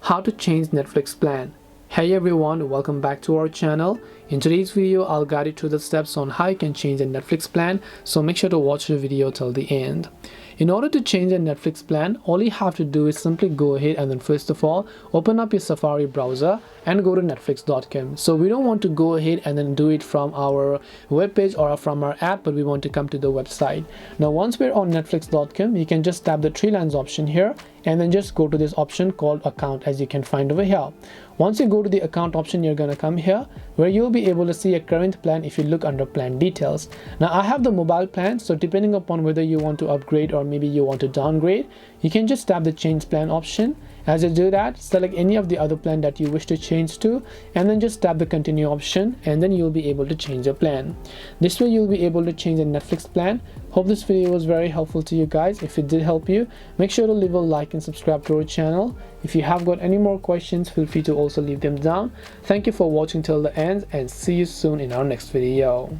How to change Netflix plan. Hey everyone, welcome back to our channel. In today's video, I'll guide you through the steps on how you can change a Netflix plan, so make sure to watch the video till the end. In order to change a Netflix plan, all you have to do is simply go ahead and then first of all, open up your Safari browser and go to netflix.com. So we don't want to go ahead and then do it from our webpage or from our app, but we want to come to the website. Now once we're on netflix.com, you can just tap the three lines option here and then just go to this option called account, as you can find over here. Once you go to the account option, you're going to come here where you'll be able to see a current plan if you look under plan details. Now I have the mobile plan, so depending upon whether you want to upgrade or maybe you want to downgrade, you can just tap the change plan option. As you do that, select any of the other plan that you wish to change to and then just tap the continue option, and then you'll be able to change your plan. This way you'll be able to change the Netflix plan. Hope this video was very helpful to you guys. If it did help you, make sure to leave a like and subscribe to our channel. If you have got any more questions, feel free to also leave them down. Thank you for watching till the end and see you soon in our next video.